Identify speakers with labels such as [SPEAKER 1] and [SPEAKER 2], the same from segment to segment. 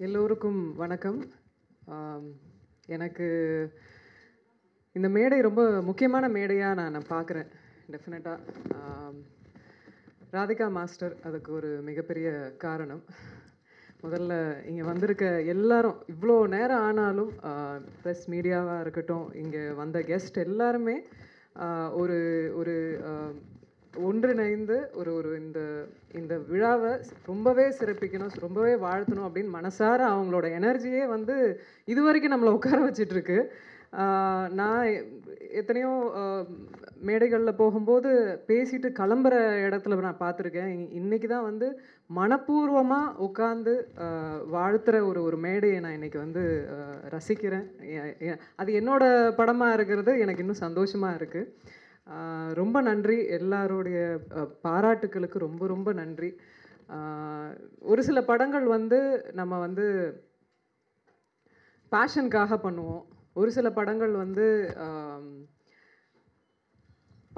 [SPEAKER 1] எல்லோருக்கும் வணக்கம். எனக்கு இந்த மேடை ரொம்ப முக்கியமான மேடையாக நான் பார்க்குறேன். டெஃபினட்டாக ராதிகா மாஸ்டர் அதுக்கு ஒரு மிகப்பெரிய காரணம். முதல்ல இங்கே வந்திருக்க எல்லாரும் இவ்வளோ நேரம் ஆனாலும் ப்ரெஸ் மீடியாவாக இருக்கட்டும், இங்கே வந்த கெஸ்ட் எல்லாருமே ஒரு ஒரு ஒன்றிணைந்து ஒரு ஒரு இந்த இந்த விழாவை ரொம்பவே சிறப்பிக்கணும், ரொம்பவே வாழ்த்தணும் அப்படின்னு மனசார அவங்களோட எனர்ஜியே வந்து இது வரைக்கும் நம்மளை உட்கார வச்சிட்ருக்கு. நான் எத்தனையோ மேடைகளில் போகும்போது பேசிட்டு கிளம்புற இடத்துல நான் பார்த்துருக்கேன். இன்றைக்கி தான் வந்து மனப்பூர்வமாக உட்காந்து வாழ்த்துற ஒரு ஒரு மேடையை நான் இன்றைக்கி வந்து ரசிக்கிறேன். அது என்னோட படமாக இருக்கிறது எனக்கு இன்னும் சந்தோஷமாக இருக்குது. ரொம்ப நன்றி. எல்லாருடைய பாராட்டுக்களுக்கு ரொம்ப ரொம்ப நன்றி. ஒரு சில படங்கள் வந்து நம்ம வந்து பேஷனுக்காக பண்ணுவோம், ஒரு சில படங்கள் வந்து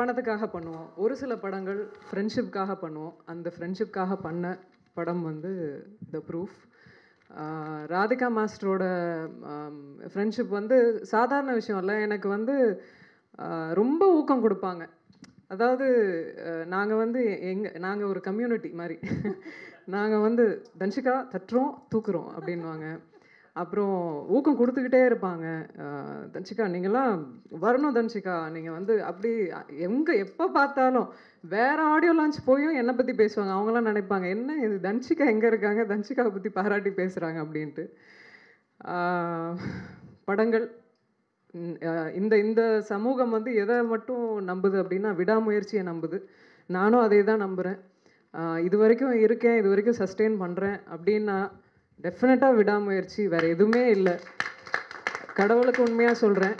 [SPEAKER 1] பணத்துக்காக பண்ணுவோம், ஒரு சில படங்கள் ஃப்ரெண்ட்ஷிப்காக பண்ணுவோம். அந்த ஃப்ரெண்ட்ஷிப்காக பண்ண படம் வந்து த ப்ரூஃப். ராதிகா மாஸ்டரோட ஃப்ரெண்ட்ஷிப் வந்து சாதாரண விஷயம் இல்லை. எனக்கு வந்து ரொம்ப ஊக்கம் கொடுப்பாங்க. அதாவது நாங்கள் வந்து நாங்கள் ஒரு கம்யூனிட்டி மாதிரி. நாங்கள் வந்து தன்ஷிகா தட்டுறோம் தூக்குறோம் அப்படின்வாங்க. அப்புறம் ஊக்கம் கொடுத்துக்கிட்டே இருப்பாங்க. தன்ஷிகா நீங்கள்லாம் வரணும், தன்ஷிகா நீங்கள் வந்து அப்படி எப்போ பார்த்தாலும் வேறு ஆடியோ லான்ச் போயும் என்னை பற்றி பேசுவாங்க. அவங்களாம் நினைப்பாங்க என்ன இது தன்ஷிகா எங்கே இருக்காங்க, தன்ஷிகாவை பற்றி பாராட்டி பேசுகிறாங்க அப்படின்ட்டு. படங்கள் இந்த இந்த சமூகம் வந்து எதை மட்டும் நம்புது அப்படின்னா விடாமுயற்சியை நம்புது. நானும் அதே தான் நம்புகிறேன். இது வரைக்கும் இருக்கேன், இது வரைக்கும் சஸ்டெயின் பண்ணுறேன் அப்படின்னா டெஃபினட்டாக விடாமுயற்சி, வேறு எதுவுமே இல்லை. கடவுளுக்கு உண்மையாக சொல்கிறேன்.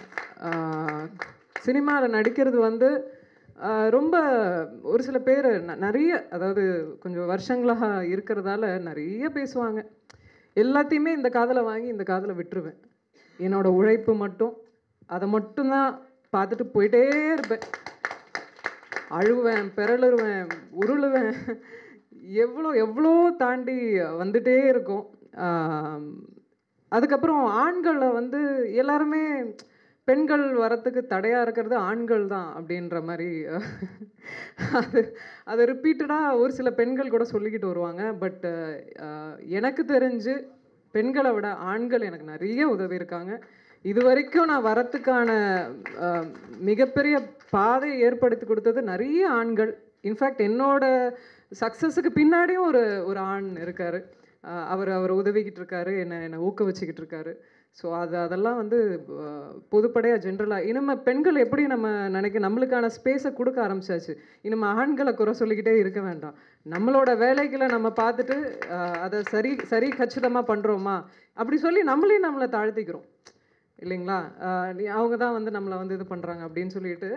[SPEAKER 1] சினிமாவில் நடிக்கிறது வந்து ரொம்ப ஒரு சில பேர் நிறைய, அதாவது கொஞ்சம் வருஷங்களாக இருக்கிறதால நிறைய பேசுவாங்க. எல்லாத்தையுமே இந்த காதில் வாங்கி இந்த காதில் விட்டுருவேன். என்னோடய உழைப்பு மட்டும், அதை மட்டும்தான் பார்த்துட்டு போயிட்டே இருப்பேன். அழுவேன், பிறழுவேன், உருளுவேன், எவ்வளோ எவ்வளோ தாண்டி வந்துட்டே இருக்கும். அதுக்கப்புறம் ஆண்களை வந்து எல்லாருமே பெண்கள் வரத்துக்கு தடையாக இருக்கிறது ஆண்கள் தான் அப்படின்ற மாதிரி அதை ரிப்பீட்டடாக ஒரு சில பெண்கள் கூட சொல்லிக்கிட்டு வருவாங்க. பட் எனக்கு தெரிஞ்சு பெண்களை விட ஆண்கள் எனக்கு நிறைய உதவி இருக்காங்க. இது வரைக்கும் நான் வரத்துக்கான மிகப்பெரிய பாதையை ஏற்படுத்தி கொடுத்தது நிறைய ஆண்கள். இன்ஃபேக்ட் என்னோட சக்ஸஸுக்கு பின்னாடியும் ஒரு ஒரு ஆண் இருக்கார். அவர் உதவிக்கிட்டு இருக்காரு, என்னை ஊக்குவிச்சுக்கிட்டு இருக்காரு. ஸோ அதெல்லாம் வந்து பொதுப்படையாக ஜென்ரலாக இனிமேல் பெண்கள் எப்படி நம்ம நம்மளுக்கான ஸ்பேஸை கொடுக்க ஆரம்பிச்சாச்சு. இனிமேல் ஆண்களை குறை சொல்லிக்கிட்டே இருக்க வேண்டாம். நம்மளோட வேலைகளை நம்ம பார்த்துட்டு அதை சரி கச்சிதமாக பண்ணுறோமா அப்படி சொல்லி நம்மளை தாழ்த்திக்கிறோம் இல்லைங்களா? அவங்க தான் வந்து நம்மளை வந்து இது பண்ணுறாங்க அப்படின்னு சொல்லிட்டு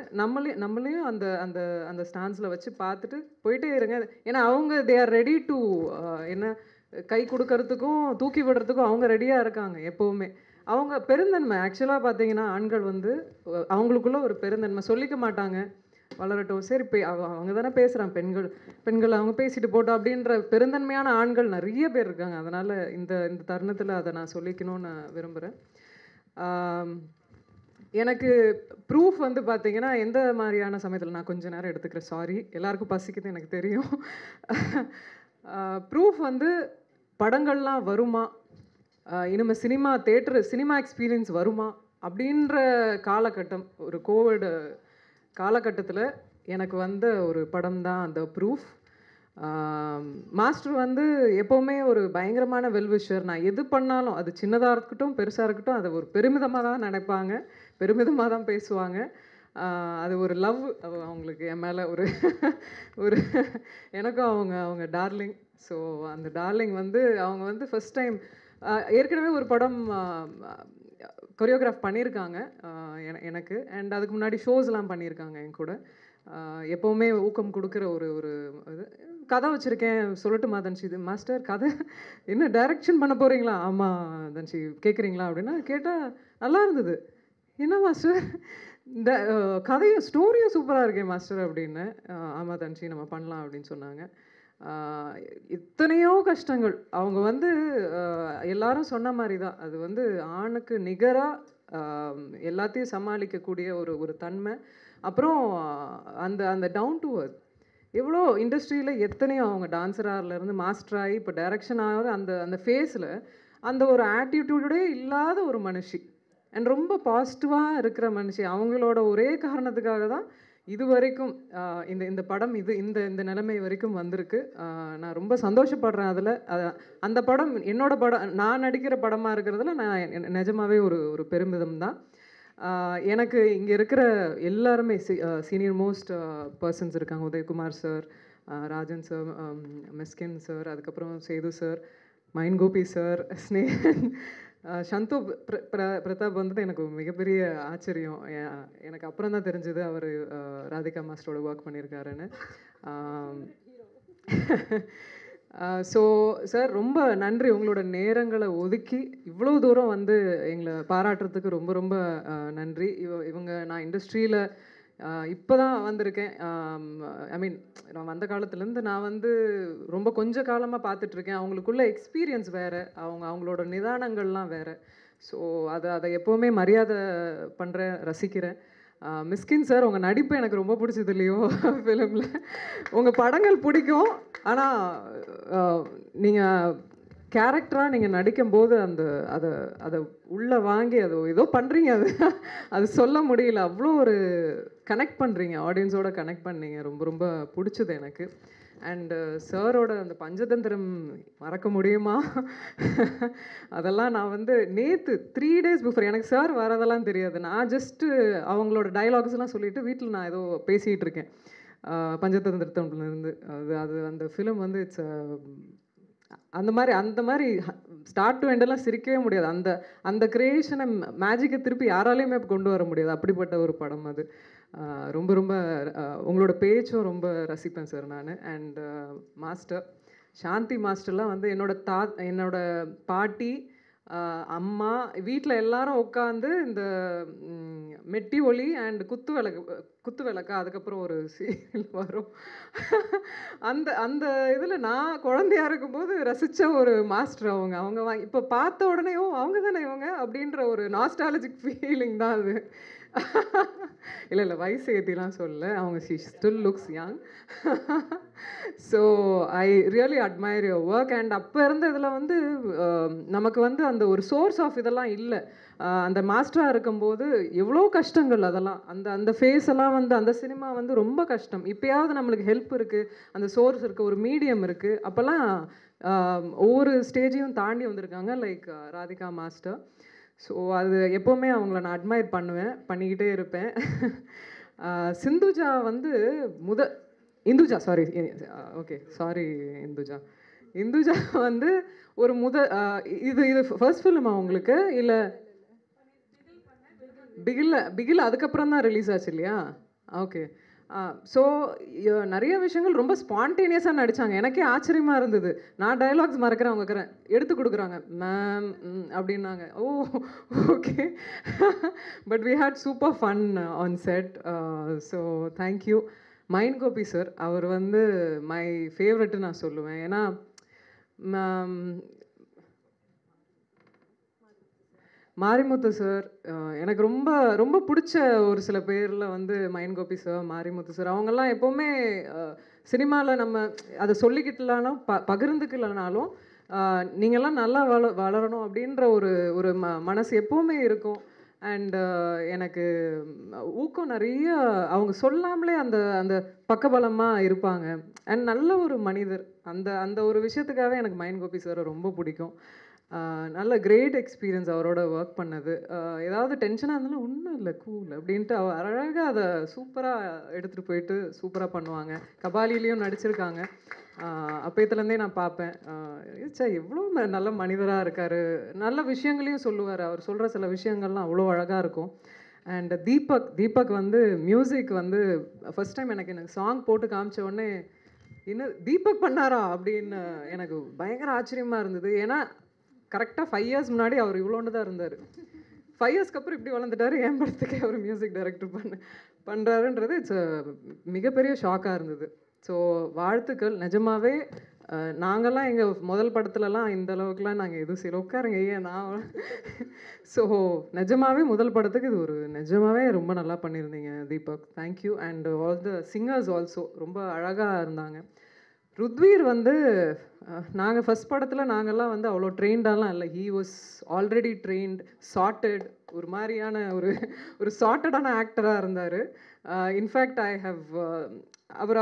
[SPEAKER 1] நம்மளையும் அந்த அந்த அந்த ஸ்டான்ஸில் வச்சு பார்த்துட்டு போயிட்டே இருங்க. ஏன்னா அவங்க தே ஆர் ரெடி டு என்ன கை கொடுக்கறதுக்கும் தூக்கி விடுறதுக்கும் அவங்க ரெடியாக இருக்காங்க எப்போவுமே. அவங்க பெருந்தன்மை ஆக்சுவலாக பார்த்தீங்கன்னா ஆண்கள் வந்து அவங்களுக்குள்ள ஒரு பெருந்தன்மை சொல்லிக்க மாட்டாங்க. வளரட்டும், சரி அவங்க தானே பேசுகிறாங்க, பெண்கள் அவங்க பேசிட்டு போட்டோம் அப்படின்ற பெருந்தன்மையான ஆண்கள் நிறைய பேர் இருக்காங்க. அதனால் இந்த இந்த தருணத்தில் அதை நான் சொல்லிக்கணும்னு விரும்புகிறேன். எனக்கு ப்ரூஃப் வந்து பார்த்தீங்கன்னா எந்த மாதிரியான சமயத்தில் நான் கொஞ்சம் நேரம் எடுத்துக்கிறேன், சாரி, எல்லாருக்கும் பசிக்குது எனக்கு தெரியும். ப்ரூஃப் வந்து படங்கள்லாம் வருமா, இனிமேல் சினிமா எக்ஸ்பீரியன்ஸ் வருமா அப்படின்ற காலகட்டம், ஒரு கோவிட் காலகட்டத்தில் எனக்கு வந்த ஒரு படம் தான் அந்த ப்ரூஃப். மாஸ்டர் வந்து எப்போவுமே ஒரு பயங்கரமான வெல்விஷர். நான் எது பண்ணாலும் அது சின்னதாக இருக்கட்டும் பெருசாக இருக்கட்டும் அதை ஒரு பெருமிதமாக தான் நினைப்பாங்க, பெருமிதமாக தான் பேசுவாங்க. அது ஒரு லவ் அவங்களுக்கு என் மேலே ஒரு ஒரு எனக்கும் அவங்க டார்லிங். ஸோ அந்த டார்லிங் வந்து அவங்க வந்து ஃபஸ்ட் டைம் ஏற்கனவே ஒரு படம் கொரியோகிராஃப் பண்ணியிருக்காங்க எனக்கு. அண்ட் அதுக்கு முன்னாடி ஷோஸ்லாம் பண்ணியிருக்காங்க என் கூட. எப்போவுமே ஊக்கம் கொடுக்குற ஒரு ஒரு இது. கதை வச்சுருக்கேன் சொல்லட்டுமா தன்ஷி? இது மாஸ்டர் கதை என்ன டைரக்ஷன் பண்ண போகிறீங்களா? ஆமாம் தன்ஷி கேட்குறீங்களா அப்படின்னா, கேட்டால் நல்லா இருந்தது. என்ன மாஸ்டர் இந்த கதையும் ஸ்டோரியும் சூப்பராக இருக்கேன் மாஸ்டர் அப்படின்னு. ஆமாம் தன்ஷி நம்ம பண்ணலாம் அப்படின்னு சொன்னாங்க. எத்தனையோ கஷ்டங்கள் அவங்க வந்து எல்லாரும் சொன்ன மாதிரி தான். அது வந்து ஆணுக்கு நிகராக எல்லாத்தையும் சமாளிக்கக்கூடிய ஒரு ஒரு தன்மை. அப்புறம் அந்த அந்த டவுன் டு அர்த் எவ்வளோ இண்டஸ்ட்ரியில் எத்தனையோ அவங்க டான்ஸராகலேருந்து மாஸ்டர் ஆகி இப்போ டைரக்ஷன் ஆகிற அந்த அந்த ஃபேஸில் அந்த ஒரு ஆட்டிடியூடே இல்லாத ஒரு மனுஷி அண்ட் ரொம்ப பாசிட்டிவாக இருக்கிற மனுஷி. அவங்களோட ஒரே காரணத்துக்காக தான் இது வரைக்கும் இந்த இந்த படம் இந்த இந்த நிலைமை வரைக்கும் வந்திருக்கு. நான் ரொம்ப சந்தோஷப்படுறேன் அதில். அந்த படம் என்னோட படம், நான் நடிக்கிற படமாக இருக்கிறதுல நான் நிஜமாகவே ஒரு ஒரு பெருமிதம் தான். எனக்கு இங்கே இருக்கிற எல்லாருமே சீனியர் மோஸ்ட் பர்சன்ஸ் இருக்காங்க. உதயகுமார் சார், ராஜன் சார், மிஸ்கின் சார், அதுக்கப்புறம் சேது சார், மைன் கோபி சார், ஸ்னேகன், சந்து பிரதாப் வந்தது எனக்கு மிகப்பெரிய ஆச்சரியம். எனக்கு அப்புறம் தான் தெரிஞ்சது அவர் ராதிகா மாஸ்டரோட ஒர்க் பண்ணியிருக்காருன்னு. ஸோ சார் ரொம்ப நன்றி. உங்களோட நேரங்களை ஒதுக்கி இவ்வளோ தூரம் வந்து எங்களை பாராட்டுறதுக்கு ரொம்ப ரொம்ப நன்றி. இவங்க நான் இண்டஸ்ட்ரியில் இப்போ தான் வந்திருக்கேன். ஐ மீன் நான் வந்த காலத்துலேருந்து நான் வந்து ரொம்ப கொஞ்ச காலமாக பார்த்துட்ருக்கேன். அவங்களுக்குள்ள எக்ஸ்பீரியன்ஸ் வேறு, அவங்களோட நிதானங்கள்லாம் வேறு. ஸோ அதை எப்போவுமே மரியாதை பண்ணுறேன், ரசிக்கிறேன். மிஸ்கின் சார், உங்கள் நடிப்பு எனக்கு ரொம்ப பிடிச்சது இல்லையோ ஃபிலிமில். உங்கள் படங்கள் பிடிக்கும், ஆனால் நீங்கள் கேரக்டராக நீங்கள் நடிக்கும்போது அதை உள்ளே வாங்கி ஏதோ பண்ணுறீங்க. அது சொல்ல முடியல. அவ்வளோ ஒரு கனெக்ட் பண்ணுறீங்க, ஆடியன்ஸோட கனெக்ட் பண்ணீங்க. ரொம்ப ரொம்ப பிடிச்சது எனக்கு. அண்டு சாரோட அந்த பஞ்சதந்திரம் மறக்க முடியுமா? அதெல்லாம் நான் வந்து நேற்று 3 days பிஃபோர், எனக்கு சார் வரதெல்லாம் தெரியாது. நான் ஜஸ்ட்டு அவங்களோட டைலாக்ஸ்லாம் சொல்லிவிட்டு வீட்டில் நான் ஏதோ பேசிகிட்டு இருக்கேன் பஞ்சதந்திரத்திலிருந்து. அது அந்த ஃபிலிம் வந்து இட்ஸ் அந்த மாதிரி ஸ்டார்ட் டு எண்டெல்லாம் சிரிக்கவே முடியாது. அந்த கிரியேஷனை, மேஜிக்கை திருப்பி யாராலையுமே கொண்டு வர முடியாது. அப்படிப்பட்ட ஒரு படம் அது. ரொம்ப ரொம்ப உங்களோட பேச்சும் ரொம்ப ரசிப்பேன் சார் நான். அண்ட் மாஸ்டர் சாந்தி மாஸ்டர்லாம் வந்து என்னோட பாட்டி, அம்மா, வீட்டில் எல்லாரும் உட்காந்து இந்த மெட்டி ஒலி அண்ட் குத்து விளக்கா அதுக்கப்புறம் ஒரு சீரியல் வரும். அந்த இதில் நான் குழந்தையா இருக்கும்போது ரசித்த ஒரு மாஸ்டர் அவங்க இப்போ பார்த்த உடனே அவங்க தானே இவங்க அப்படின்ற ஒரு நாஸ்டாலஜிக் ஃபீலிங் தான் அது. இல்லை வயசு ஏற்றிலாம் சொல்ல, அவங்க she still looks young. So I really admire your work. And அப்போ இருந்த இதில் வந்து நமக்கு வந்து அந்த ஒரு சோர்ஸ் ஆஃப் இதெல்லாம் இல்லை. அந்த மாஸ்டராக இருக்கும்போது எவ்வளோ கஷ்டங்கள் அதெல்லாம், அந்த ஃபேஸ் எல்லாம் வந்து அந்த சினிமா வந்து ரொம்ப கஷ்டம். இப்போயாவது நம்மளுக்கு ஹெல்ப் இருக்குது, அந்த சோர்ஸ் இருக்குது, ஒரு மீடியம் இருக்குது. அப்போல்லாம் ஒவ்வொரு ஸ்டேஜையும் தாண்டி வந்திருக்காங்க, லைக் ராதிகா மாஸ்டர். ஸோ அது எப்போவுமே அவங்கள நான் அட்மையர் பண்ணிக்கிட்டே இருப்பேன். சிந்துஜா வந்து இந்துஜா வந்து ஒரு இது ஃபர்ஸ்ட் ஃபிலிமா உங்களுக்கு? இல்லை பிகில் அதுக்கப்புறம் தான் ரிலீஸ் ஆச்சு இல்லையா? ஓகே. ஸோ நிறைய விஷயங்கள் ரொம்ப ஸ்பான்டேனியஸாக நடித்தாங்க. எனக்கே ஆச்சரியமாக இருந்தது. நான் டைலாக்ஸ் மறக்கிறேன், அவங்க எடுத்து கொடுக்குறாங்க, மேம் அப்படின்னாங்க. Okay. But we had super fun on set. So thank you. Mine Gopi sir, அவர் வந்து மை ஃபேவரெட்டு நான் சொல்லுவேன். ஏன்னா மாரிமுத்து சார் எனக்கு ரொம்ப ரொம்ப பிடிச்ச ஒரு சில பேரில் வந்து மைன் கோபி சார், மாரிமுத்து சார், அவங்கெல்லாம் எப்போவுமே சினிமாவில் நம்ம அதை சொல்லிக்கிட்டலாலும் பகிர்ந்துக்கலனாலும் நீங்கள்லாம் நல்லா வளரணும் அப்படின்ற ஒரு மனசு எப்போவுமே இருக்கும். அண்ட் எனக்கு ஊக்கம் நிறைய, அவங்க சொல்லாமலே அந்த பக்கபலமாக இருப்பாங்க. அண்ட் நல்ல ஒரு மனிதர். அந்த ஒரு விஷயத்துக்காகவே எனக்கு மைன் கோபி சாரை ரொம்ப பிடிக்கும். நல்ல கிரேட் எக்ஸ்பீரியன்ஸ் அவரோட ஒர்க் பண்ணது. ஏதாவது டென்ஷனாக இருந்தாலும் ஒன்றும் இல்லை, கூல் அப்படின்ட்டு அழகாக அதை சூப்பராக எடுத்துகிட்டு போயிட்டு சூப்பராக பண்ணுவாங்க. கபாலிலையும் நடிச்சிருக்காங்க. அப்போத்துலேருந்தே நான் பார்ப்பேன். எவ்வளோ நல்ல மனிதராக இருக்கார், நல்ல விஷயங்களையும் சொல்லுவார். அவர் சொல்கிற சில விஷயங்கள்லாம் அவ்வளோ அழகாக இருக்கும். அண்ட் தீபக் வந்து மியூசிக் வந்து ஃபஸ்ட் டைம் எனக்கு சாங் போட்டு காமிச்ச உடனே இன்னும் தீபக் பண்ணாரா அப்படின்னு எனக்கு பயங்கர ஆச்சரியமாக இருந்தது. ஏன்னா கரெக்டாக 5 years முன்னாடி அவர் இவ்வளோண்டு தான் இருந்தார். 5 yearsக்கு அப்புறம் இப்படி வளர்ந்துட்டார். என் படத்துக்கே அவர் மியூசிக் டைரக்டர் பண்ணுறாருன்றது இட்ஸ் மிகப்பெரிய ஷாக்காக இருந்தது. ஸோ வாழ்த்துக்கள். நிஜமாவே நாங்கள்லாம் எங்கள் முதல் படத்துலலாம் இந்த அளவுக்குலாம் நாங்கள் எதுவும் செய்யல. உட்காருங்க ஏன் நான் ஸோ நிஜமாவே முதல் படத்துக்கு இது ஒரு நிஜமாவே ரொம்ப நல்லா பண்ணியிருந்தீங்க Deepak. Thank you. And all the singers also ரொம்ப அழகாக இருந்தாங்க. ருத்வீர் வந்து நாங்கள் ஃபஸ்ட் படத்தில் நாங்கள்லாம் வந்து அவ்வளோ ட்ரெயின்டாலாம் இல்லை. He was already trained, started, ஒரு மாதிரியான ஒரு சார்ட்டடான ஆக்டராக இருந்தார். இன்ஃபேக்ட் ஐ ஹவ்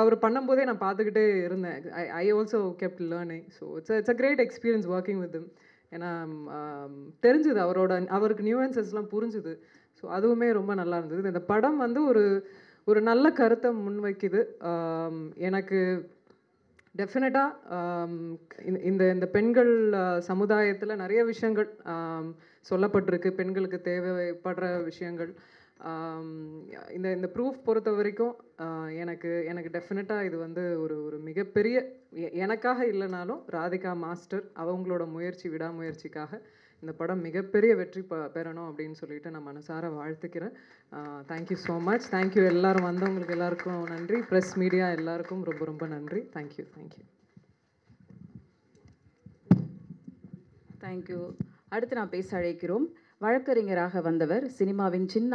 [SPEAKER 1] அவர் பண்ணும்போதே நான் பார்த்துக்கிட்டே இருந்தேன். I also kept learning. So it's a great experience working with him. ஏன்னா தெரிஞ்சுது அவருக்கு நியூவன்சஸ்லாம் புரிஞ்சுது. ஸோ அதுவுமே ரொம்ப நல்லா இருந்தது. இந்த படம் வந்து ஒரு நல்ல கருத்தை முன்வைக்குது. எனக்கு டெஃபினட்டாக இந்த இந்த பெண்கள் சமுதாயத்தில் நிறைய விஷயங்கள் சொல்லப்பட்டிருக்கு. பெண்களுக்கு தேவைப்படுற விஷயங்கள். இந்த இந்த ப்ரூஃப் பொறுத்த வரைக்கும் எனக்கு டெஃபினட்டாக இது வந்து ஒரு மிகப்பெரிய எனக்காக இல்லைனாலும் ராதிகா மாஸ்டர் அவங்களோட விடாமுயற்சிக்காக இந்த படம் மிகப்பெரிய வெற்றி பெறணும் அப்படின்னு சொல்லிட்டு நான் மனசார வாழ்த்துக்கிறேன். Thank you so much. தேங்க்யூ எல்லாரும் வந்தவங்களுக்கு எல்லாருக்கும் நன்றி. ப்ரெஸ் மீடியா எல்லாருக்கும் ரொம்ப ரொம்ப நன்றி. தேங்க்யூ.
[SPEAKER 2] தேங்க்யூ. அடுத்து நான் பேச அழைக்கிறோம். வழக்கறிஞராக வந்தவர், சினிமாவின் சின்ன